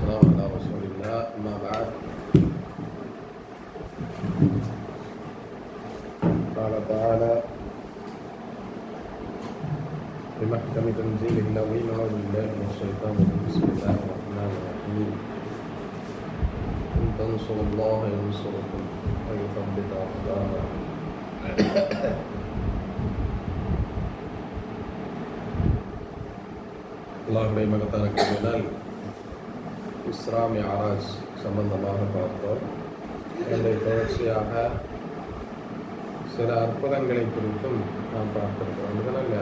والسلام على رسول الله أما بعد قال تعالى بمحكم تنزيله العظيم أعوذ بالله من الشيطان الرجيم بسم الله الرحمن الرحيم إن تنصروا الله ينصركم ويثبت أقدامكم அல்லாஹ்வுடைய மகத்தான கிருபையினால் இஸ்ரா மிஅராஜ் சம்பந்தமாக பார்த்தோம். இதனுடைய தொடர்ச்சியாக சில அற்புதங்களை குறித்தும் நாம் பார்த்திருக்கிறோம். இதனால்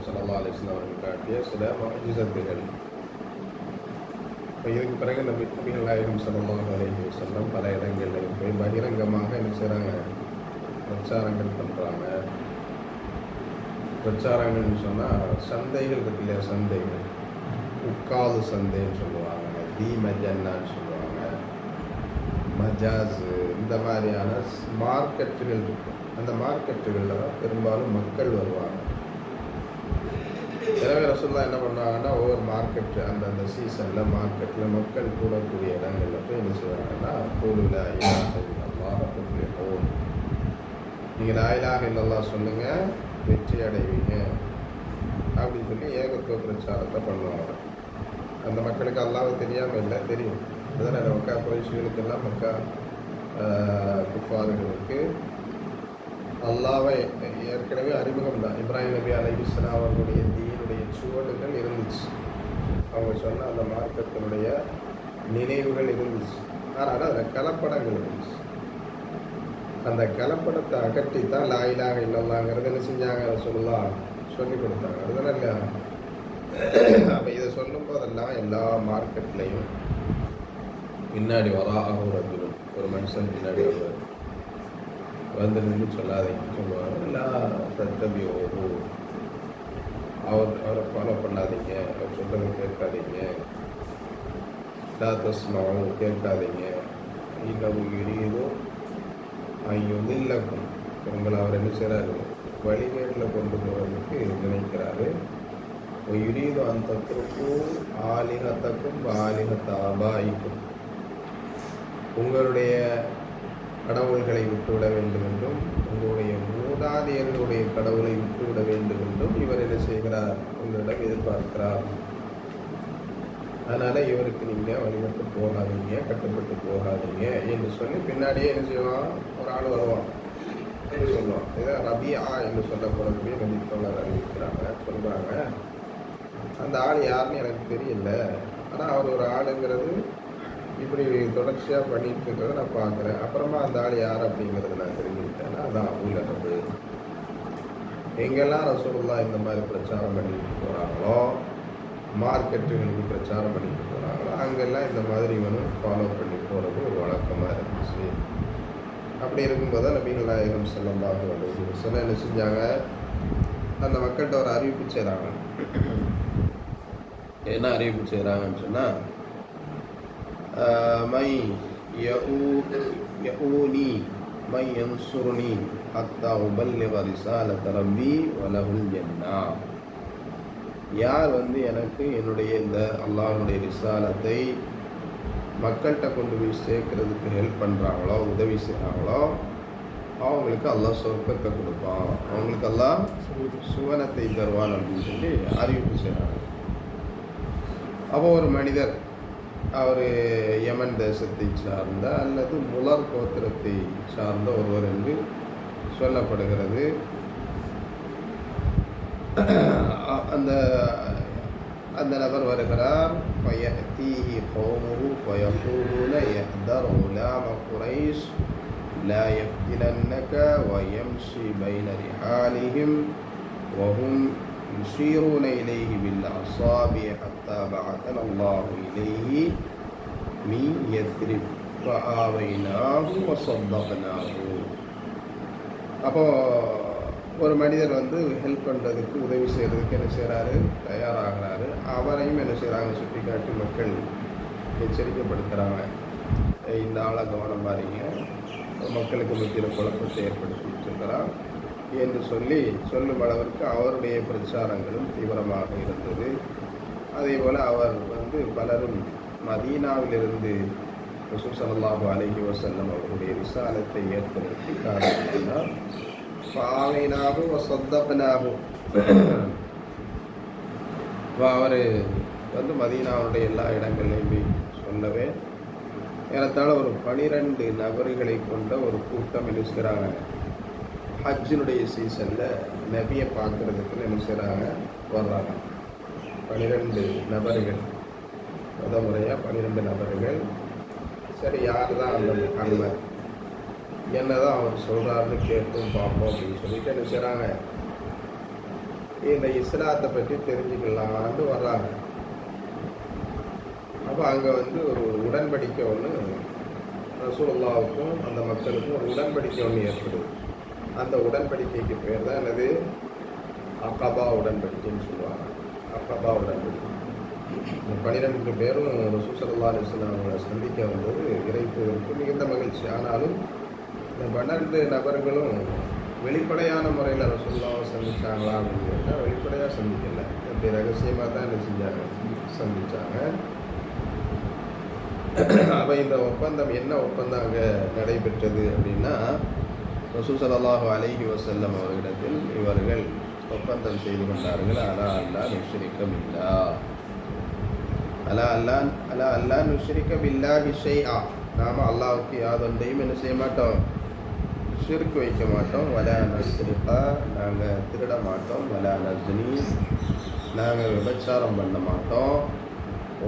ஸல்லல்லாஹு அலைஹி வஸல்லம் அவர்கள் காட்டிய சில முஅஜிஸத்துகள். இதுக்கு பிறகு நபிகள் நாயகம் ஸல்லல்லாஹு அலைஹி வஸல்லம் பல இடங்களில் போய் பகிரங்கமாக என்ன செய்கிறாங்க, பிரச்சாரங்கள் பண்ணுறாங்க. பிரச்சாரங்கள்னு சொன்னால் சந்தைகள் இருக்கு இல்லையா, சந்தைகள் உட்காது சந்தைன்னு சொல்லுவாங்க, தி மஜன்னான்னு சொல்லுவாங்க, மஜாஸ், இந்த மாதிரியான மார்க்கெட்டுகள் இருக்கும். அந்த மார்க்கெட்டுகளில் தான் பெரும்பாலும் மக்கள் வருவாங்க. எனவே ரசூலுல்லாஹ் என்ன பண்ணுவாங்கன்னா, ஒவ்வொரு மார்க்கெட்டு அந்தந்த சீசனில் மார்க்கெட்டில் மக்கள் கூடக்கூடிய இடங்களில் போய் என்ன செய்வாங்கன்னா, கூடுதலா நீங்கள் லா இலாஹ இல்லல்லாஹ் சொல்லுங்கள், வெற்றி அடைவீங்க அப்படின்னு சொல்லி ஏகத்துவ பிரச்சாரத்தை பண்ணுவாங்க. அந்த மக்களுக்கு அல்லாஹ் தெரியாமல் இல்லை, தெரியும். அதனால் மக்கா குறைஷிகளுக்கெல்லாம் மக்கா குஃபார்களுக்கு அல்லாஹ்வை ஏற்கனவே அறிமுகம் தான். இப்ராஹிம் நபி அலைஹிஸ்ஸலாம் அவர்களுடைய தீனுடைய சுவடுகள் இருந்துச்சு, அவங்க சொன்ன அந்த மார்க்கத்தினுடைய நினைவுகள் இருந்துச்சு. ஆனால் அதில் கலப்படங்கள் இருந்துச்சு. அந்த கலப்படத்தை அகற்றித்தான் லா இலாஹ இல்லல்லாஹ்ங்கிறது என்ன செஞ்சாங்க, ரசூலுல்லாஹ் சொல்லி கொடுத்தாங்க. அதுதானே இல்லையா? அப்போ இதை சொல்லும் போதெல்லாம் எல்லா மார்க்கெட்லேயும் பின்னாடி ஒரு மனுஷன் பின்னாடி வருவார். வந்து நின்று சொல்லாதீங்கன்னு சொல்லுவாங்க. எல்லாம் தத்தபியோ, அவரை ஃபாலோ பண்ணாதீங்க, அவர் சொல்கிறத கேட்காதீங்க, தஸ்மாவும் கேட்காதீங்க, இல்லை ஐயோ இல்லக்கும், உங்களை அவர் என்ன செய்கிறாரு, வழிகேட்டில் கொண்டு போகிறதுக்கு நினைக்கிறாரு. யுரீது அந்த தத்ருக்கும் ஆலிஹத்தக்கும் ஆலிஹத்தாபாய்க்கும், உங்களுடைய கடவுள்களை விட்டுவிட வேண்டும் என்றும் உங்களுடைய மூதாதையர்களுடைய கடவுளை விட்டுவிட வேண்டும் என்றும் இவர் என்ன செய்கிறார், உங்களிடம் எதிர்பார்க்கிறார். அதனால் இவருக்கு நீங்கள் வழிபட்டு போகாதீங்க, கட்டுப்பட்டு போகாதீங்க என்று சொல்லி பின்னாடியே என்ன செய்வான், ஒரு ஆள் வருவான் என்று சொல்லுவான். இதை ரபியா என்று சொல்லப்படக்கூடிய நபித்தோழர் அறிவிக்கிறாங்க, சொல்கிறாங்க. அந்த ஆள் யாருன்னு எனக்கு தெரியல, ஆனால் அவர் ஒரு ஆளுங்கிறது இப்படி தொடர்ச்சியாக பண்ணிட்டு இருக்கிறத நான் பார்க்குறேன். அப்புறமா அந்த ஆள் யார் அப்படிங்கிறது நான் தெரிஞ்சுக்கிட்டேன்னா அதான் அபூலஹப். எங்கெல்லாம் ரசூலுல்லாஹ் இந்த மாதிரி பிரச்சாரம் பண்ணிட்டு போகிறாங்களோ, மார்க்கெட்டுகளுக்கு பிரச்சாரம் பண்ணிட்டு போகிறாங்களோ, அங்கெல்லாம் இந்த மாதிரி இவனும் ஃபாலோ பண்ணி போகிறது ஒரு வழக்கமாக இருந்துச்சு. அப்படி இருக்கும்போது தான் நபிகள் நாயகம் ஸல்லல்லாஹு அலைஹி வஸல்லம் என்ன செஞ்சாங்க, அந்த மக்கள்கிட்ட ஒரு அறிவிப்பு செய்கிறாங்க. என்ன அறிவிப்பு செய்கிறாங்கன்னு சொன்னால், மை யஊனி மை யன்சுருனி ஹத்தா உபல்லிக ரிசாலத ரப்பி வலஹுல் ஜன்னா, யார் எனக்கு என்னுடைய இந்த அல்லாஹ்வுடைய ரிசாலத்தை மக்கள்கிட்ட கொண்டு போய் சேர்க்கறதுக்கு ஹெல்ப் பண்ணுறாங்களோ, உதவி செய்கிறாங்களோ, அவங்களுக்கு அல்லாஹ் சொர்க்கத்தை கொடுப்பான், அவங்களுக்கு அல்லாஹ் சுவனத்தை தருவான் அப்படின்னு சொல்லி அறிவிப்பு செய்கிறாங்க. அப்போ ஒரு மனிதர், அவர் யமன் தேசத்தை சார்ந்த அல்லது முலர் கோத்திரத்தை சார்ந்த ஒருவர் என்று சொல்லப்படுகிறது. அந்த நபர் வருகிறார். ஃபயஅதீஹி கௌமுஹு ஃபயகூலுன யஹ்தர் உலாம குரைஷ் லா யஃப்தினன்னக வயம்ஷி பைன ரிஹாலிஹிம் வஹும் யுஷீரூன இலைஹி பில் அஸாபி ஹத்தா பஅதன அல்லாஹு இலைஹி மின் யத்ரிப் ஃபஆவைனாஹு வஸத்தக்னாஹு. அப்போ ஒரு மனிதர் ஹெல்ப் பண்ணுறதுக்கு, உதவி செய்கிறதுக்கு என்ன செய்கிறாரு, தயாராகிறாரு. அவரையும் என்ன செய்கிறாங்க, சுட்டி காட்டி மக்கள் எச்சரிக்கைப்படுத்துகிறாங்க. இந்த ஆளை கவனம் பாருங்க, மக்களுக்கு மத்தியில் குழப்பத்தை ஏற்படுத்திட்டு இருக்கிறான் என்று சொல்லும் அளவிற்கு அவருடைய பிரச்சாரங்களும் தீவிரமாக இருந்தது. அதே போல் அவர் பலரும் மதீனாவிலிருந்து ரசூல் ஸல்லல்லாஹு அலைஹி வஸல்லம் அவர்களுடைய ரிசாலத்தை ஏற்பதற்கு காரணம் ஃபாவினாஹு வ ஸத்தக்னாஹு. அவர் மதீனாவுடைய எல்லா இடங்களையும் போய் சொல்லவே ஏறத்தாழ ஒரு 12 நபர்களை கொண்ட ஒரு கூட்டம் என்ன செய்கிறாங்க, ஹஜ்ஜினுடைய சீசனில் நபியை பார்க்குறதுக்கு என்ன செய்கிறாங்க, வர்றாங்க. 12 நபர்கள், முதல் முறையாக 12 நபர்கள். சரி, யார் தான் அந்த முகம்மது, என்னதான் அவர் சொல்கிறாருன்னு கேட்டும் பார்ப்போம் அப்படின்னு சொல்லிட்டு என்ன செய்கிறாங்க, இந்த இஸ்லாத்தை பற்றி தெரிஞ்சுக்கலான்னு வர்றாங்க. அப்போ அங்கே ஒரு உடன்படிக்கை ஒன்று ரசூலுல்லாஹ்வுக்கும் அந்த மக்களுக்கும் ஒரு உடன்படிக்கை ஒன்று ஏற்படுது. அந்த உடன்படிக்கைக்கு பேர் தான் என்னது, அகபா உடன்படிக்கைன்னு சொல்லுவாங்க. அகபா உடன்படிக்கை. இந்த 12 பேரும் ரசூல் ஸல்லல்லாஹு அலைஹி வஸல்லம் அவங்களை சந்திக்க வந்தது இறைப்பதற்கு மிகுந்த மகிழ்ச்சி. ஆனாலும் இந்த 12 நபர்களும் வெளிப்படையான முறையில் ரசூலுல்லாஹ்வை சந்திச்சாங்களா அப்படின்னு கேட்டால் வெளிப்படையாக சந்திக்கலை. அப்படி ரகசியமாக தான் என்ன செஞ்சாங்க, சந்திச்சாங்க. அப்போ இந்த ஒப்பந்தம் என்ன ஒப்பந்தம் அங்கே நடைபெற்றது அப்படின்னா, ரசூல் ஸல்லல்லாஹு அலைஹி வஸல்லம் அவர்களிடத்தில் இவர்கள் ஒப்பந்தம் செய்து கொண்டார்கள். அலா அல்லா நுஷ்ரிக பில்லாஹ், அலா அல்லா நுஷ்ரிக பில்லாஹி ஷைஆ, நாம் அல்லாஹ்வுக்கு யாதொன்றையும் என்ன செய்ய மாட்டோம், ஷிர்க் வைக்க மாட்டோம். வலா நஸ்ரிகா, நாங்கள் திருட மாட்டோம். வலா நஸ்னி, நாங்கள் விபச்சாரம் பண்ண மாட்டோம்.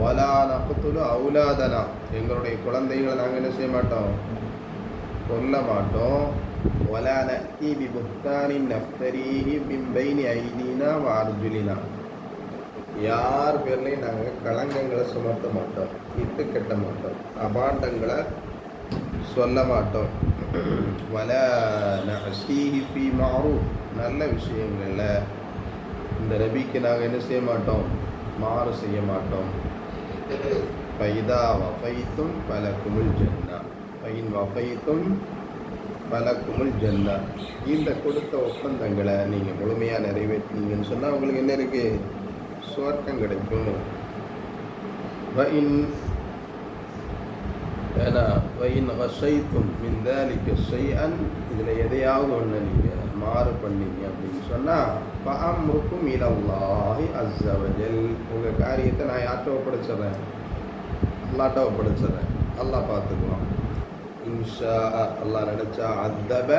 வலா நக்துலு அவுலாதனா, எங்களுடைய குழந்தைகளை நாங்கள் என்ன செய்ய மாட்டோம், கொல்ல மாட்டோம். வலா நஅதி பிபுஹ்தானின் நஃப்தரீஹி மின் பைனி ஐதீனா வ அர்ஜுலினா, யார் பேர்லையும் நாங்கள் களங்கங்களை சுமத்த மாட்டோம், இட்டு கட்ட மாட்டோம், அபாண்டங்களை சொல்ல மாட்டோம். வலா நஅஸீஹி ஃபீ மஅரூஃப், நல்ல விஷயங்களில் இந்த நபிக்கு நாங்கள் என்ன செய்ய மாட்டோம், மாறு செய்ய மாட்டோம். ஃபைதா வஃபைத்தும் ஃபலக்குமுல் ஜன்னா, ஃபைன் வஃபைத்தும் ஃபலக்குமுல் ஜன்னா, இந்த கொடுத்த ஒப்பந்தங்களை நீங்கள் முழுமையாக நிறைவேற்றினீங்கன்னு சொன்னால் உங்களுக்கு என்ன இருக்குது, சுவர்க்கம் கிடைக்கும். வயின் வஷைத்தும் மின் தாலிக ஷைஅன், இதில் எதையாவது ஒன்று நீங்கள் மாறு பண்ணீங்க அப்படின்னு சொன்னால் ஃபஅம்ருக்கும் இலல்லாஹி அஸ்ஸ வஜல், உங்கள் காரியத்தை நான் யார்கிட்ட ஒப்படைச்சிட்றேன், அல்லாஹ்ட்ட ஒப்படைச்சிட்றேன், அல்லாஹ் பார்த்துக்குவோம். இன்ஷா அல்லாஹ் நினச்சா அத்தப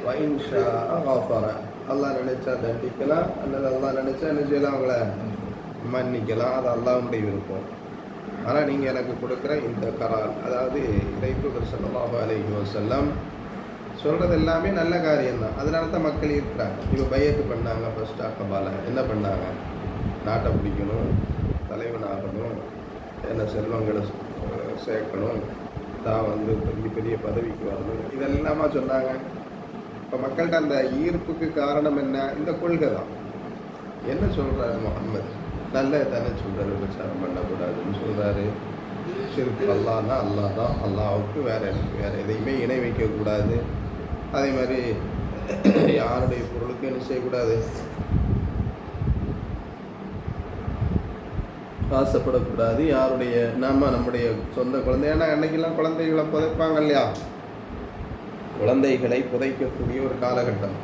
வ இன்ஷா கஃபர, அல்லாஹ் நினச்சா தண்டிக்கலாம், அல்லது அல்லாஹ் நினச்சா என்ன செய்யலாம், அவங்கள மன்னிக்கலாம். அது அல்லாஹ்வுடைய விருப்பம். ஆனால் நீங்கள் எனக்கு கொடுக்குற இந்த கரார், அதாவது இறைத்தூதர் ஸல்லல்லாஹு அலைஹி வஸல்லம் சொல்கிறது எல்லாமே நல்ல காரியம்தான். அதனால தான் மக்கள் இருக்கிறாங்க. இப்போ பையத்து பண்ணாங்க, ஃபர்ஸ்ட் அக்கபால என்ன பண்ணாங்க, நாட்டை பிடிக்கணும், தலைவனாகணும், என்ன செல்வங்களை சேர்க்கணும், தான் பெரிய பெரிய பதவிக்கு வரணும், இதெல்லாமா சொன்னாங்க. இப்போ மக்கள்கிட்ட அந்த ஈர்ப்புக்கு காரணம் என்ன, இந்த கொள்கை தான். என்ன சொல்கிறாரு முஹம்மது, நல்ல தானே சொல்கிறாரு, விபச்சாரம் பண்ணக்கூடாதுன்னு சொல்கிறாரு. ஷிர்க் அல்லாஹ்னா அல்லாஹ் தான், அல்லாஹ்வுக்கு வேறு எதையுமே இணை வைக்கக்கூடாது. அதே மாதிரி யாருடைய பொருளுக்கு என்ன செய்யக்கூடாது, ஆசைப்படக்கூடாது. யாருடைய நம்முடைய சொந்த குழந்தை, ஏன்னா அன்னைக்கெல்லாம் குழந்தைகளை புதைப்பாங்க இல்லையா, குழந்தைகளை புதைக்கக்கூடிய ஒரு காலகட்டம்,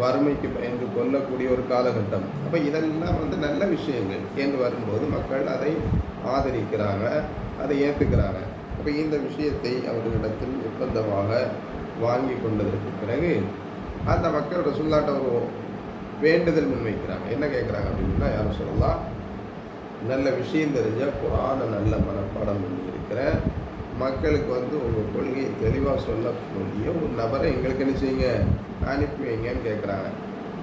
வறுமைக்கு பயந்து கொல்லக்கூடிய ஒரு காலகட்டம். அப்போ இதெல்லாம் நல்ல விஷயங்கள் என்று வரும்போது மக்கள் அதை ஆதரிக்கிறாங்க, அதை ஏற்றுக்கிறாங்க. அப்போ இந்த விஷயத்தை அவர்களிடத்தில் ஒப்பந்தமாக வாங்கி கொண்டதற்கு பிறகு அந்த மக்கள் ரசூலுல்லாஹ்ட்ட ஒரு வேண்டுதல் முன்வைக்கிறாங்க. என்ன கேட்குறாங்க அப்படின்னா, யாரும் சொல்லலாம், நல்ல விஷயம் தெரிஞ்ச குர்ஆனை நல்ல மனப்பாடம் பண்ணி இருக்கிற மக்களுக்கு உங்கள் கொள்கையை தெளிவாக சொல்லக்கூடிய ஒரு நபரை எங்களுக்கு என்ன செய்யுங்க, அனுப்பி வைங்கன்னு கேட்குறாங்க.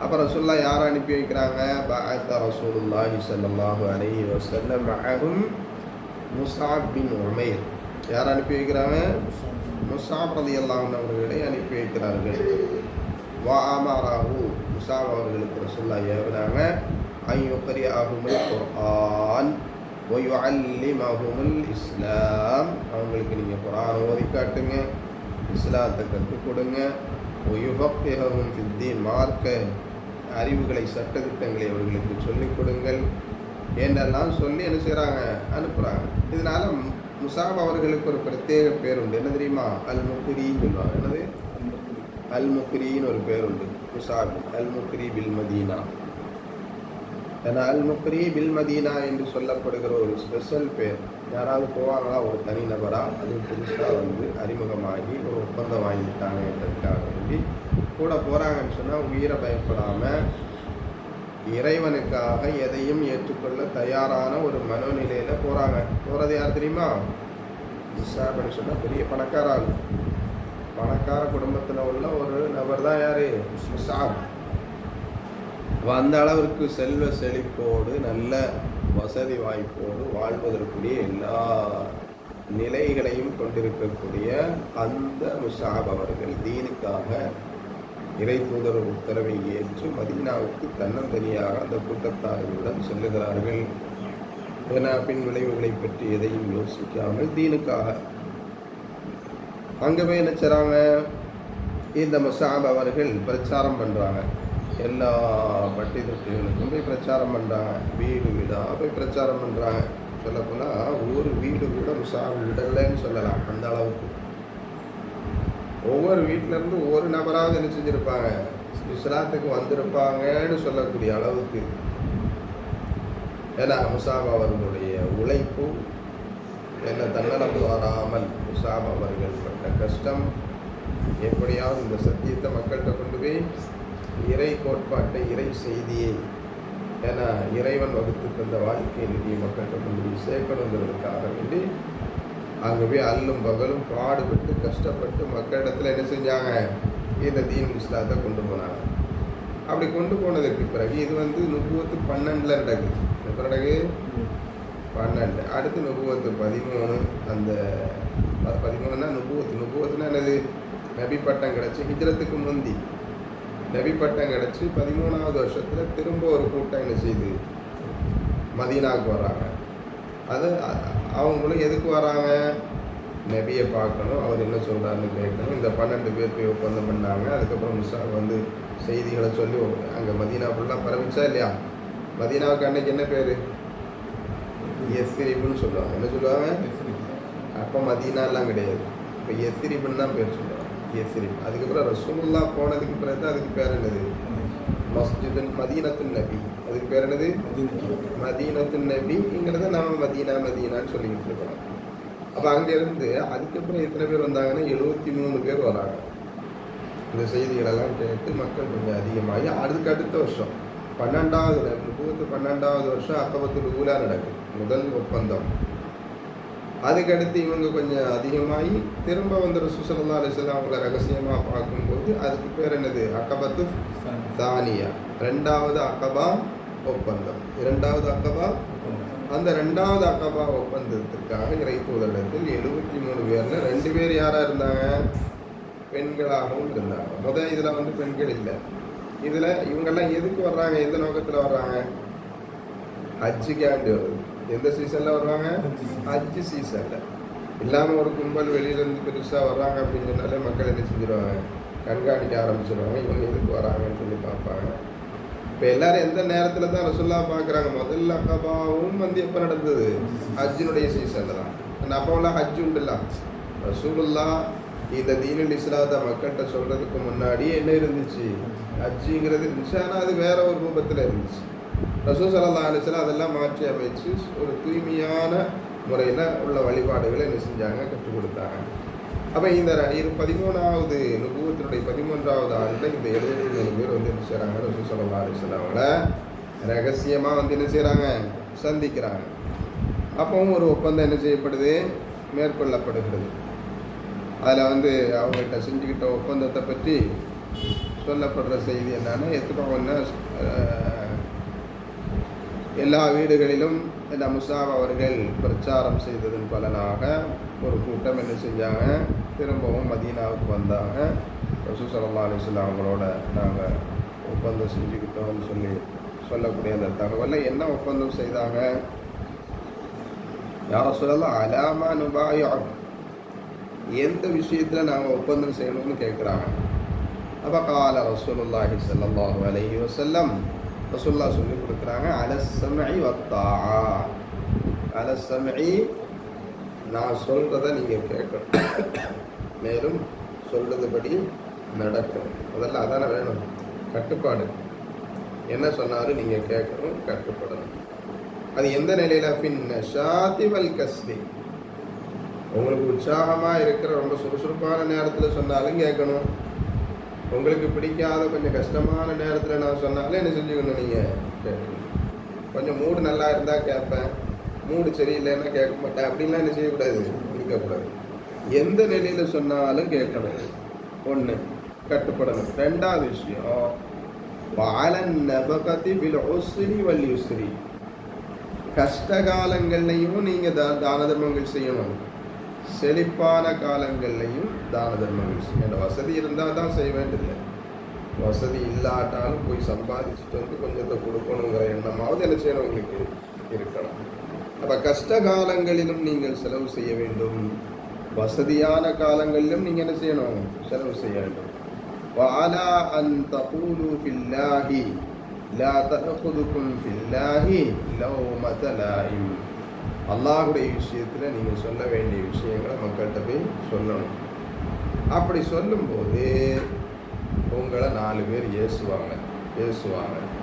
அப்புறம் ரசூலுல்லாஹ் யாரை அனுப்பி வைக்கிறாங்க, பஅஸ ரசூலுல்லாஹி ஸல்லல்லாஹு அலைஹி வஸல்லம் மஅஹும் முஸ்அப் பின் உமைர். யார் அனுப்பி வைக்கிறாங்க, முஸ்அப் ரலியல்லாஹு அன்ஹு அவர்களை அனுப்பி வைக்கிறார்கள். வா அமரஹு, முஸ்அப் அவர்களுக்கு ரசூலுல்லாஹ் ஏவுறாங்க, ஐயுக்ரிஅஹுமுல் குர்ஆன் வ யுஅல்லிமஹுமுல் இஸ்லாம், அவங்களுக்கு நீங்கள் குர்ஆனை ஓதி காட்டுங்க, இஸ்லாத்தை கற்றுக் கொடுங்க. ஒயுஃபக்ஹும் ஃபித்தீன், மார்க்க அறிவுகளை சட்டத்திட்டங்களை அவர்களுக்கு சொல்லிக் கொடுங்கள். என்றெல்லாம் சொல்லி என்ன செய்கிறாங்க, அனுப்புகிறாங்க. இதனால முஸாப் அவர்களுக்கு ஒரு பிரத்யேக பேர் உண்டு. என்ன தெரியுமா? அல் முக்ரின்னு சொல்லுவாங்க. என்னது? அல் முக்ரின்னு ஒரு பேர் உண்டு முஸாப். அல் முக்ரி பில் மதீனா. ஏன்னா அல் முக்ரி பில் மதீனா என்று சொல்லப்படுகிற ஒரு ஸ்பெஷல் பேர். யாராவது போவாங்களா ஒரு தனிநபராக, அது புதுசாக அறிமுகமாகி ஒரு ஒப்பந்தம் வாங்கிட்டாங்க என்றதுக்காக வேண்டி கூட போகிறாங்கன்னு சொன்னால் உயிரை பயப்படாமல் இறைவனுக்காக எதையும் ஏற்றுக்கொள்ள தயாரான ஒரு மனோநிலையில் போகிறாங்க. போகிறது யார் தெரியுமா? முஸாப்னு சொன்னால் பெரிய பணக்கார ஆள், பணக்கார குடும்பத்தில் உள்ள ஒரு நபர் தான் யார்? முஸாப். அந்த அளவிற்கு செல்வ செழிப்போடு நல்ல வசதி வாய்ப்போடு வாழ்வதற்குரிய எல்லா நிலைகளையும் கொண்டிருக்கக்கூடிய அந்த முஸாப் அவர்கள் தீனுக்காக இறை தூதர் உத்தரவை ஏற்று மதீனாவுக்கு தன்னந்தனியாக அந்த கூட்டத்தார்களுடன் செல்லுகிறார்கள். ஏன்னா பின் விளைவுகளை பற்றி எதையும் யோசிக்காமல் தீனுக்காக அங்கே போய் என்ன செய்கிறாங்க, இந்த முஸாப் அவர்கள் பிரச்சாரம் பண்ணுறாங்க. எல்லா பட்டி தொட்டிகளுக்கும் போய் பிரச்சாரம் பண்ணுறாங்க. வீடு வீடாக போய் பிரச்சாரம் பண்ணுறாங்க. சொல்லப்போனால் ஒவ்வொரு வீடு கூட முஸாப் விடலைன்னு சொல்லலாம். அந்த அளவுக்கு ஒவ்வொரு வீட்டிலேருந்து ஒவ்வொரு நபராவது என்ன செஞ்சுருப்பாங்க, இஸ்லாத்துக்கு வந்திருப்பாங்கன்னு சொல்லக்கூடிய அளவுக்கு. ஏன்னா முஸாப் அவர்களுடைய உழைப்பு என்ன தன்னலம் வராமல் முஸாப் அவர்கள் பட்ட கஷ்டம், எப்படியாவது இந்த சத்தியத்தை மக்கள்கிட்ட கொண்டு போய் இறை கோட்பாட்டை, இறை செய்தியை, ஏன்னா இறைவன் வகுத்து தந்த வாழ்க்கை நிதியை மக்கள்கிட்ட கொண்டு போய் சேர்க்கணுங்கிறதுக்காக வேண்டி அங்கே போய் அல்லும் பகலும் பாடுபட்டு கஷ்டப்பட்டு மக்களிடத்தில் என்ன செஞ்சாங்க, இந்த தீன் இஸ்லாத்தை கொண்டு போனாங்க. அப்படி கொண்டு போனதுக்கு பிறகு இது நுபுவத்து 12 நடக்குது. எப்போ நடக்குது? 12. அடுத்து நுபுவத்து 13. அந்த 13னா நுபுவத்துனா என்னது? நபி பட்டம் கிடச்சி ஹிஜ்ரத்துக்கு முந்தி நபி பட்டம் கிடச்சி 13வது வருஷத்தில் திரும்ப ஒரு கூட்டம் என்ன செய்து மதீனாவுக்கு வராங்க. அது அவங்களும் எதுக்கு வராங்க? நபியை பார்க்கணும், அவர் என்ன சொல்கிறாருன்னு கேட்கணும். இந்த 12 பேர் போய் ஒப்பந்தம் பண்ணாங்க. அதுக்கப்புறம் முஸாப் செய்திகளை சொல்லி அங்கே மதீனா ஃபுல்லாக பரவிச்சா இல்லையா? மதீனாவுக்கு அன்னைக்கு என்ன பேர்? எஸ்ரிபுன்னு சொல்லுவாங்க. என்ன சொல்லுவாங்க? அப்போ மதீனாலாம் கிடையாது, இப்போ எஸ்ரிபுன்னு தான் பேர் சொல்லுவாங்க. எஸ்ரிப். அதுக்கப்புறம் ரசூலுல்லாஹ் போனதுக்கு பிறகு அதுக்கு பேர் என்னது? மஸ்ஜிதுன் மதீனத்துன் நபி. அதுக்கு பேர் என்னது? மதீனத்துன் நபிங்கிறத நாம் மதீனான்னு சொல்லிக்கிட்டு இருக்கோம். அப்போ அங்கேருந்து அதுக்கப்புறம் எத்தனை பேர் வந்தாங்கன்னா 73 பேர் வராங்க. இந்த செய்திகளெல்லாம் கேட்டு மக்கள் கொஞ்சம் அதிகமாகி அதுக்கு அடுத்த வருஷம் 12வது வருஷம் அக்கபத்துல் ஊலா நடக்குது, முதல் ஒப்பந்தம். அதுக்கடுத்து இவங்க கொஞ்சம் அதிகமாகி திரும்ப ரசூல் ஸல்லல்லாஹு அலைஹி வஸல்லம் அவங்கள ரகசியமாக பார்க்கும்போது அதுக்கு பேர் என்னது? அக்கபத்து தானியா, 2வது அக்கபா ஒப்பந்தம். 2வது அக்கபா. அந்த 2வது அக்கபா ஒப்பந்தத்திற்காக இறை தூதரிடத்தில் 73 பேரில் 2 பேர் யாராக இருந்தாங்க? பெண்களாகவும் இருந்தாங்க. இதில் பெண்கள் இல்லை. இதில் இவங்கெல்லாம் எதுக்கு வர்றாங்க? எந்த நோக்கத்தில் வர்றாங்க? ஹஜ்ஜுக்காண்டி வருது. எந்த சீசனில் வர்றாங்க? ஹஜ்ஜு சீசனில். இல்லாமல் ஒரு கும்பல் வெளியிலேருந்து பெருசாக வர்றாங்க அப்படின்னு சொன்னாலே மக்கள் என்ன செஞ்சுருவாங்க? கண்காணிக்க ஆரம்பிச்சிடுவாங்க. இவங்க எதுக்கு வராங்கன்னு சொல்லி பார்ப்பாங்க. இப்போ எல்லோரும் எந்த நேரத்தில் தான் ரசூலுல்லாஹ் பார்க்குறாங்க? முதல்ல அக்கபாவும் எப்போ நடந்தது? ஹஜ்ஜினுடைய சீசனில் தான். அந்த அப்போலாம் ஹஜ் உண்டுல்ல. ரசூலுல்லாஹ் இந்த தீனுல் இஸ்லாத்தை மக்கள்கிட்ட சொல்கிறதுக்கு முன்னாடி என்ன இருந்துச்சு? ஹஜ்ஜிங்கிறது இருந்துச்சு. ஆனால் அது வேற ஒரு ரூபத்தில் இருந்துச்சு. ரசூல் ஸல்லல்லாஹு அலைஹி வஸல்லம் அதெல்லாம் மாற்றி அமைச்சு ஒரு தூய்மையான முறையில் உள்ள வழிபாடுகளை என்ன செஞ்சாங்க? கற்றுக் கொடுத்தாங்க. அப்போ இந்த 13வது நுபுவத்தினுடைய 13வது ஆண்டில் இந்த 73 பேர் என்ன செய்கிறாங்க? ரசூல் ஸல்லல்லாஹு அலைஹி வஸல்லம் அவங்கள ரகசியமாக என்ன செய்கிறாங்க? சந்திக்கிறாங்க. அப்பவும் ஒரு ஒப்பந்தம் என்ன செய்யப்படுது? மேற்கொள்ளப்படுகிறது. அதில் அவங்கள்ட்ட செஞ்சுக்கிட்ட ஒப்பந்தத்தை பற்றி சொல்லப்படுற செய்தி என்னன்னா, எத்துப்பாங்கன்னா எல்லா வீடுகளிலும் இந்த முஸாப் அவர்கள் பிரச்சாரம் செய்ததன் பலனாக ஒரு கூட்டம் என்ன செஞ்சாங்க? திரும்பவும் மதீனாவுக்கு வந்தாங்க. ரசூல் ஸல்லல்லாஹு அலைஹி வஸல்லம் அவங்களோட நாங்கள் ஒப்பந்தம் செஞ்சுக்கிட்டோம்னு சொல்லக்கூடிய அந்த தகவலை என்ன ஒப்பந்தம் செய்தாங்க? யா ரசூலல்லாஹ் அலாமா நுபாயு, எந்த விஷயத்தில் நாங்கள் ஒப்பந்தம் செய்யணும்னு கேட்குறாங்க. அப்போ கால ரசூலுல்லாஹி ஸல்லல்லாஹு அலைஹி வஸல்லம், ரசூலுல்லாஹ் சொல்லி கொடுக்குறாங்க, அலஸ்ஸமஇ வத்தாஆ, அலஸ்ஸமஇ நான் சொல்றதை நீங்கள் கேட்கணும், மேலும் சொல்றதுபடி நடக்கணும். முதல்ல அதான வேணும், கட்டுப்பாடு. என்ன சொன்னாலும் நீங்கள் கேட்கணும், கட்டுப்படணும். அது எந்த நிலையில? பின்ன ஷாத்திவல் கஸ்லி, உங்களுக்கு உற்சாகமாக இருக்கிற ரொம்ப சுறுசுறுப்பான நேரத்தில் சொன்னாலும் கேட்கணும். உங்களுக்கு பிடிக்காத கொஞ்சம் கஷ்டமான நேரத்தில் நான் சொன்னாலும் என்ன செஞ்சுக்கணும், நீங்கள் கேட்கணும். கொஞ்சம் மூடு நல்லா இருந்தால் கேட்பேன், மூடு சரியில்லைன்னா கேட்க மாட்டேன் அப்படின்லாம் என்ன செய்யக்கூடாது, இருக்கக்கூடாது. எந்த நிலையில் சொன்னாலும் கேட்கணும். ஒன்று, கட்டுப்படணும். ரெண்டாவது விஷயம், வாலன் நபகதி பில் உஸ்ரி வல் யுஸ்ரி, கஷ்ட காலங்கள்லையும் நீங்கள் தான தர்மங்கள் செய்யணும், செழிப்பான காலங்கள்லையும் தான தர்மங்கள் செய்யணும். வசதி இருந்தால் தான் செய்ய வேண்டியதில்லை, வசதி இல்லாட்டாலும் போய் சம்பாதிச்சுட்டு வந்து கொஞ்சத்தை கொடுக்கணுங்கிற எண்ணமாவது என்ன செய்யணும் உங்களுக்கு இருக்கணும். அப்போ கஷ்ட காலங்களிலும் நீங்கள் செலவு செய்ய வேண்டும், வசதியான காலங்களிலும் நீங்கள் என்ன செய்யணும், செலவு செய்ய வேண்டும். وعلى أن تقولوا في الله لا تأخذكم في الله لومة لائم, அல்லாஹுடைய விஷயத்தில் நீங்கள் சொல்ல வேண்டிய விஷயங்களை மக்கள்கிட்ட போய் சொல்லணும். அப்படி சொல்லும்போது உங்களை 4 பேர் ஏசுவாங்க,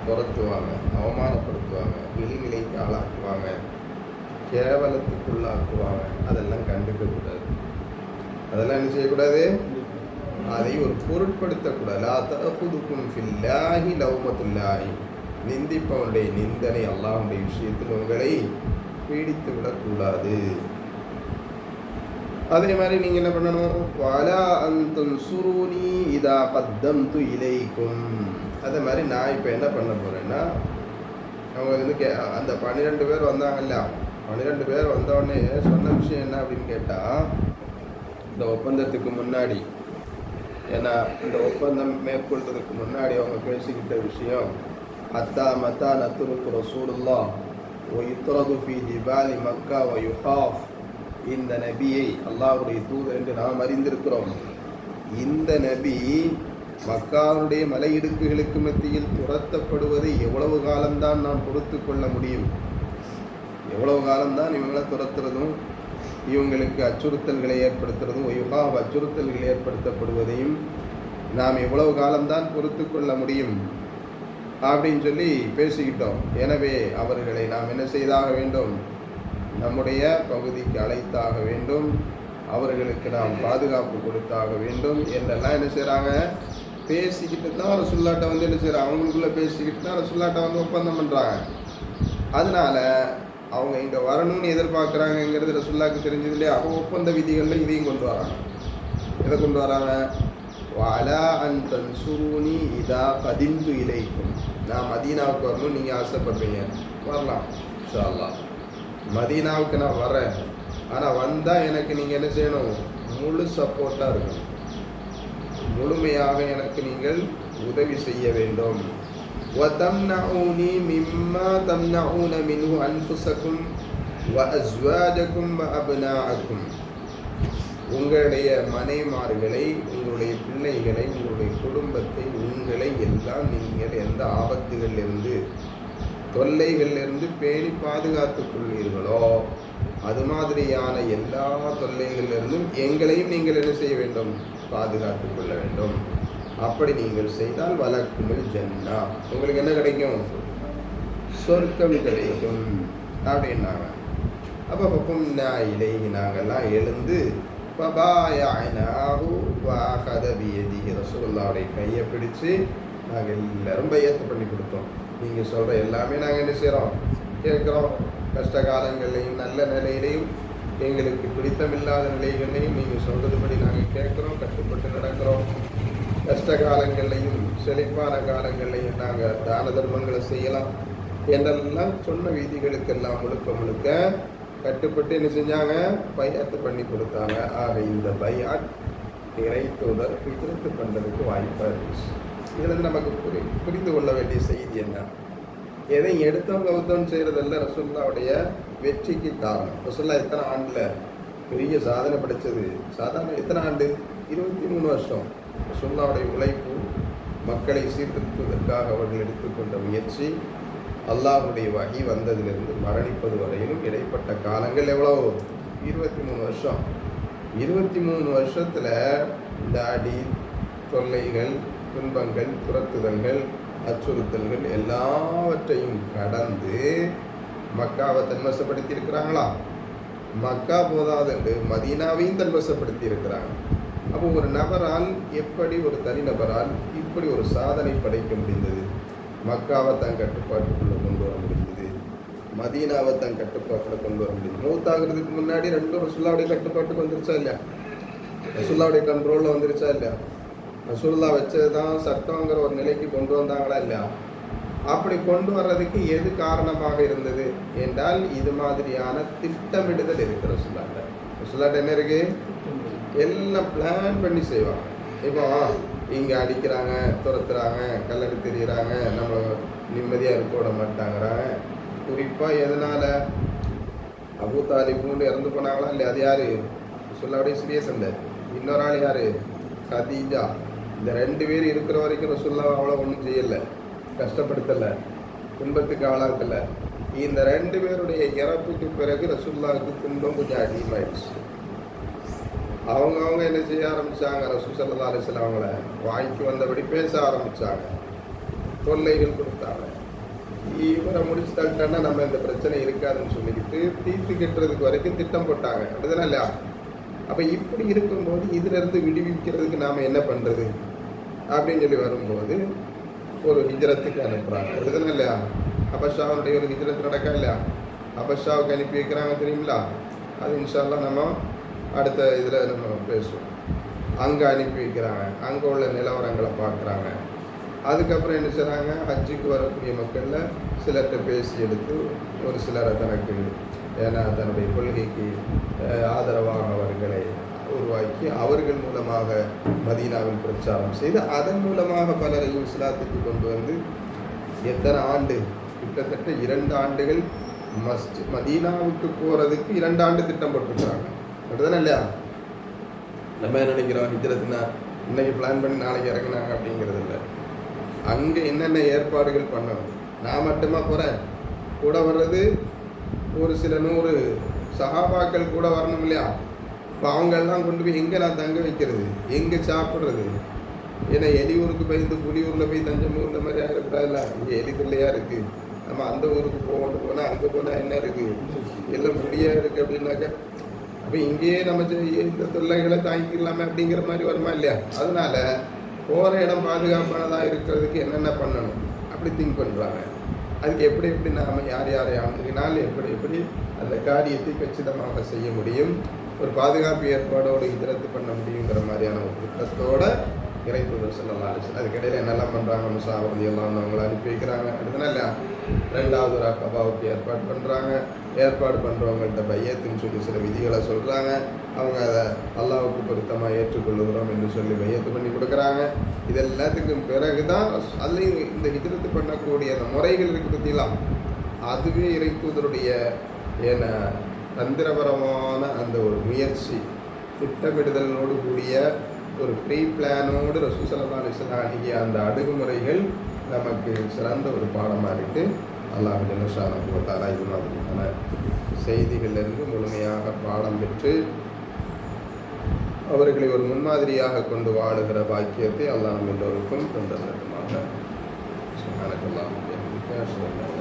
துரத்துவாங்க, அவமானப்படுத்துவாங்க, இழிநிலைக்கு ஆளாக்குவாங்க, கேவலத்துக்குள்ளாக்குவாங்க. அதெல்லாம் கண்டுக்கக்கூடாது, அதெல்லாம் என்ன செய்யக்கூடாது, அதை ஒரு பொருட்படுத்தக்கூடாது. லா தஅகுதுக்கும் ஃபில்லாஹி லௌமத்துல்லாஹி, நிந்திப்பவனுடைய நிந்தனை அல்லாஹ்வுடைய விஷயத்தில் உங்களை பீடித்து விடக்கூடாது. அதே மாதிரி நீங்கள் என்ன பண்ணணும், வலா அன் தன்சுரூனி இதா கத்தம்து இலைக்கும். அதே மாதிரி நான் இப்போ என்ன பண்ண போகிறேன்னா, அவங்க வந்து அந்த 12 பேர் வந்தாங்கல்ல, 12 பேர் வந்தோடனே சொன்ன விஷயம் என்ன அப்படின்னு கேட்டால், இந்த ஒப்பந்தத்துக்கு முன்னாடி, ஏன்னா இந்த ஒப்பந்தம் மேற்கொள்றதுக்கு முன்னாடி அவங்க பேசிக்கிட்ட விஷயம், அத்தா மத்தா நத்துருக்கு ரசூலுல்லாஹ் வ யுத்ரது ஃபீ ஜிபாலி மக்கா வ யுஹாஃப், இந்த நபியை அல்லாஹ்வுடைய தூதர் என்று நாம் அறிந்திருக்கிறோம். இந்த நபி மக்காவுடைய மலையிடுக்குகளுக்கு மத்தியில் துரத்தப்படுவதை எவ்வளவு காலம்தான் நாம் பொறுத்து கொள்ள முடியும், எவ்வளவு காலம்தான் இவங்களை துரத்துறதும் இவங்களுக்கு அச்சுறுத்தல்களை ஏற்படுத்துறதும், அச்சுறுத்தல்கள் ஏற்படுத்தப்படுவதையும் நாம் எவ்வளவு காலம்தான் பொறுத்து கொள்ள முடியும் அப்படின்னு சொல்லி பேசிக்கிட்டோம். எனவே அவர்களை நாம் என்ன செய்தாக வேண்டும், நம்முடைய பகுதிக்கு அழைத்தாக வேண்டும், அவர்களுக்கு நாம் பாதுகாப்பு கொடுத்தாக வேண்டும் என்றெல்லாம் என்ன செய்கிறாங்க, பேசிக்கிட்டு தான் ரசூலுல்லாஹ்ட்ட வந்து என்ன செய்கிறாங்க, அவங்களுக்குள்ளே பேசிக்கிட்டு தான் ரசூலுல்லாஹ்ட்ட வந்து ஒப்பந்தம் பண்ணுறாங்க. அதனால அவங்க இங்கே வரணும்னு எதிர்பார்க்குறாங்கங்கிறது ரசூலுல்லாஹ்க்கு தெரிஞ்சது இல்லையா. அப்போ ஒப்பந்த விதிகளில் இதையும் கொண்டு வராங்க. எதை கொண்டு வராங்க, வலா அன் தன்சுரூனி இதா கதிந்து இலைக்கும், நான் மதீனாவுக்கு வரணும் நீங்கள் ஆசைப்படுறீங்க, வரலாம் இன்ஷா அல்லாஹ், மதீனாவுக்கு நான் வரேன், ஆனால் வந்தால் எனக்கு நீங்கள் என்ன செய்யணும், முழு சப்போர்ட்டாக இருக்கணும், முழுமையாக எனக்கு நீங்கள் உதவி செய்ய வேண்டும். وَتَمْنَعُونِي مِمَّا تَمْنَعُونَ مِنْهُ أَنفُسَكُمْ وَأَزْوَاجَكُمْ وَأَبْنَاءَكُمْ, உங்களுடைய மனைமார்களை, உங்களுடைய பிள்ளைகளை, உங்களுடைய குடும்பத்தை, உங்களை எல்லாம் நீங்கள் எந்த ஆபத்துகளிலிருந்து, தொல்லைகளிலிருந்து பேணி பாதுகாத்துக் கொள்வீர்களோ அது மாதிரியான எல்லா தொல்லைகளிலிருந்தும் எங்களையும் நீங்கள் என்ன செய்ய வேண்டும், பாதுகாத்துக் கொள்ள வேண்டும். அப்படி நீங்கள் செய்தால் வலக்குமில் ஜன்னா, உங்களுக்கு என்ன கிடைக்கும், சொர்க்கம் கிடைக்கும் அப்படின்னாங்க. அப்போ பக்கும்னா இலைஹி, நாங்கள்லாம் எழுந்து பபாயனாஹு வஅகத பியதிஹி, ரசூலுல்லாஹ்வுடைய கையை பிடிச்சு நாங்கள் எல்லாரும் பையத்து பண்ணி கொடுத்தோம். நீங்கள் சொல்கிற எல்லாமே நாங்கள் என்ன செய்கிறோம், கேட்குறோம். கஷ்ட காலங்கள்லையும் நல்ல நிலையிலையும் எங்களுக்கு பிடித்தமில்லாத நிலைகள்லையும் நீங்கள் சொல்கிறதுபடி நாங்கள் கேட்குறோம், கட்டுப்பட்டு நடக்கிறோம். கஷ்ட காலங்கள்லையும் செழிப்பான காலங்கள்லையும் நாங்கள் தான தர்மங்களை செய்யலாம் என்றெல்லாம் சொன்ன வீதிகளுக்கெல்லாம் முழுக்க கட்டுப்பட்டு என்ன செஞ்சாங்க, பையாத்து பண்ணி கொடுத்தாங்க. ஆக இந்த பையாட் இறை தூதர் திருத்து பண்ணுறதுக்கு வாய்ப்பாக இருந்துச்சு. இதில் நமக்கு புரிந்து கொள்ள வேண்டிய செய்தி என்ன, எதையும் எடுத்தவங்க கவுத்தவன் செய்கிறதல்ல ரசூலுல்லாஹ்வுடைய வெற்றிக்கு காரணம். ரசூலுல்லாஹ் எத்தனை ஆண்டில் பெரிய சாதனை படைச்சது, சாதாரண எத்தனை ஆண்டு, 23 வருஷம். ரசூலுல்லாஹ்வுடைய உழைப்பு மக்களை சீர்திருத்துவதற்காக அவர்கள் எடுத்துக்கொண்ட முயற்சி அல்லாஹ்வுடைய வஹி வந்ததிலிருந்து மரணிப்பது வரையிலும் இடைப்பட்ட காலங்கள் எவ்வளவு? 23 வருஷம். 23 வருஷத்தில் இந்த அடி, தொல்லைகள், துன்பங்கள், துரத்துதல்கள், அச்சுறுத்தல்கள் எல்லாவற்றையும் கடந்து மக்காவை தன்வசப்படுத்தி இருக்கிறாங்களா? மக்கா போதாது என்று மதீனாவையும் தன்வசப்படுத்தி இருக்கிறாங்க. அப்போ ஒரு நபரால் எப்படி, ஒரு தனிநபரால் இப்படி ஒரு சாதனை படைக்க முடிந்தது? மக்காவை தன் கட்டுப்பாட்டுக்குள்ளே கொண்டு வர முடிந்தது, மதீனாவை தன் கட்டுப்பாட்டில் கொண்டு வர முடியுது. மூத்தாகிறதுக்கு முன்னாடி ரெண்டும் ரசூலுல்லாவுடைய கட்டுப்பாட்டுக்கு வந்துருச்சா இல்லையா? ரசூலுல்லாவுடைய கண்ட்ரோலில் வந்துருச்சா இல்லையா? ரசூலுல்லாஹ் வச்சது தான் சட்டங்கிற ஒரு நிலைக்கு கொண்டு வந்தாங்களா இல்லையா? அப்படி கொண்டு வர்றதுக்கு எது காரணமாக இருந்தது என்றால் இது மாதிரியான திட்டமிடுதல் இருக்கு ரசூலுல்லாஹ்ட்ட. ரசூலுல்லாஹ்ட்ட என்ன இருக்கு? எல்லாம் பிளான் பண்ணி செய்வாங்க. இப்போ இங்கே அடிக்கிறாங்க, துரத்துறாங்க, கல்லடி தெரியுறாங்க, நம்ம நிம்மதியாக இருக்க விட மாட்டாங்கிறாங்க. குறிப்பாக எதனால்? அபூ தாலிபுன்னு இறந்து போனாங்களா இல்லையா? அது யார்? ரசூலுல்லாஹ்வுடைய சீரியஸ் இல்லை. இன்னொரு ஆள் யார்? கதீஜா. இந்த 2 பேர் இருக்கிற வரைக்கும் ரசூலுல்லாஹ் அவ்வளோ ஒன்றும் செய்யலை, கஷ்டப்படுத்தலை, துன்பத்துக்கு ஆளாக்கலை. இந்த 2 பேருடைய இறப்புக்கு பிறகு ரசூலுல்லாஹ்வுக்கு துன்பம் கொஞ்சம் அதிகமாயிடுச்சு. அவங்க என்ன செய்ய ஆரம்பித்தாங்க? ரசூல் ஸல்லல்லாஹு அலைஹி வஸல்லம் அவங்கள வாய்க்கு வந்தபடி பேச ஆரம்பித்தாங்க, தொல்லைகள் கொடுத்தாங்க. இவரை முடிச்சு தள்ளிட்டாங்கன்னா நம்ம இந்த பிரச்சனை இருக்காதுன்னு சொல்லிக்கிட்டு தீர்த்து கட்டுறதுக்கு வரைக்கும் திட்டம் போட்டாங்க. அப்படிதானே இல்லையா? அப்போ இப்படி இருக்கும்போது இதிலிருந்து விடுவிக்கிறதுக்கு நாம் என்ன பண்ணுறது அப்படின்னு சொல்லி வரும்போது ஒரு ஹிஜ்ரத்துக்கு அனுப்புகிறாங்க. அப்படிதானே இல்லையா? அபஷாவுடைய ஒரு ஹிஜ்ரத் நடக்கா இல்லையா? அபஷாவுக்கு அனுப்பி வைக்கிறாங்க தெரியுங்களா? அது இன்ஷா அல்லாஹ் நம்ம அடுத்த இதில் நம்ம பேசுவோம். அங்கே அனுப்பி வைக்கிறாங்க, அங்கே உள்ள நிலவரங்களை பார்க்குறாங்க. அதுக்கப்புறம் என்ன செய்கிறாங்க? ஹஜ்ஜுக்கு வரக்கூடிய மக்களில் சிலர்கிட்ட பேசி எடுத்து ஒரு சிலரை தனக்கு ஏன்னா தன்னுடைய கொள்கைக்கு ஆதரவாக அவர்களை உருவாக்கி அவர்கள் மூலமாக மதீனாவில் பிரச்சாரம் செய்து அதன் மூலமாக பலரையும் இஸ்லாத்துக்கு கொண்டு வந்து எத்தனை ஆண்டு? கிட்டத்தட்ட 2 ஆண்டுகள் மதீனாவுக்கு போகிறதுக்கு 2 ஆண்டு திட்டம் போட்டுருக்குறாங்க. அப்படிதானே இல்லையா? நம்ம என்ன நினைக்கிறோம்? ஹிஜ்ரத்னா இன்னைக்கு பிளான் பண்ணி நாளைக்கு இறங்கினாங்க அப்படிங்கிறது இல்லை. அங்கே என்னென்ன ஏற்பாடுகள் பண்ணணும்? நான் மட்டுமா போகிறேன்? கூட வர்றது ஒரு சில 100 சஹாபாக்கள் கூட வரணும் இல்லையா? இப்போ அவங்கெல்லாம் கொண்டு போய் எங்கே நான் தங்க வைக்கிறது, எங்கே சாப்பிட்றது? ஏன்னா எலியூருக்கு பயந்து புலியூரில் போய் தஞ்சம் இந்த மாதிரி ஆகிடக்கூடாதுல்ல. இங்கே எலி தொல்லையாக இருக்குது, நம்ம அந்த ஊருக்கு போனால் அங்கே போனால் என்ன இருக்குது, எல்லாம் புலியாக இருக்குது அப்படின்னாக்கா அப்போ இங்கேயே நம்ம இந்த தொல்லைகளை தாங்கிக்கலாமே அப்படிங்கிற மாதிரி வருமா இல்லையா? அதனால போகிற இடம் பாதுகாப்பானதாக இருக்கிறதுக்கு என்னென்ன பண்ணணும் அப்படி திங்க் பண்ணுறாங்க. அதுக்கு எப்படி நாம் யார் யாரை அணுகினால் எப்படி அந்த காரியத்தை கச்சிதமாக செய்ய முடியும், ஒரு பாதுகாப்பு ஏற்பாடோடு ஹிஜ்ரத் பண்ண முடியுங்கிற மாதிரியான ஒரு திட்டத்தோட இறைத்தூதர் ஸல்லல்லாஹு அலைஹி வஸல்லம் அதுக்கிடையில் என்னெல்லாம் பண்ணுறாங்க? முஸாப் ரலியல்லாஹு அன்ஹு அவங்களை அனுப்பி வைக்கிறாங்க. அடுத்தனா இல்லையா? 2வது ஒரு அகபாவுக்கு ஏற்பாடு பண்ணுறாங்க. ஏற்பாடு பண்ணுறவங்கள்ட்ட பையத்துன்னு சொல்லி சில விதிகளை சொல்கிறாங்க. அவங்க அதை அல்லாஹ்வுக்கு பொருத்தமாக ஏற்றுக்கொள்ளுகிறோம் என்று சொல்லி பையத்து பண்ணி கொடுக்குறாங்க. இது எல்லாத்துக்கும் பிறகு தான் அதுலேயும் இந்த ஹிஜ்ரத் பண்ணக்கூடிய அந்த முறைகள் இருக்குது பற்றிலாம், அதுவே இறைத்தூதருடைய ஏன தந்திரபரமான அந்த ஒரு முயற்சி, திட்டமிடுதலோடு கூடிய ஒரு ப்ரீ பிளானோடு ரசூல் ஸல்லல்லாஹு அலைஹி வஸல்லம் அணுகிய அந்த அணுகுமுறைகள் நமக்கு சிறந்த ஒரு பாடமாக இருக்குது. அல்லாஹ் ஜல்ல ஷானஹு வ தஆலா இது மாதிரியான செய்திகளிலிருந்து முழுமையாக பாடம் பெற்று அவர்களை ஒரு முன்மாதிரியாக கொண்டு வாழுகிற பாக்கியத்தை அல்லாஹ் நம்ம எல்லோருக்கும் தந்தருமாக. சுப்ஹானல்லாஹி வ பிஹம்திஹி.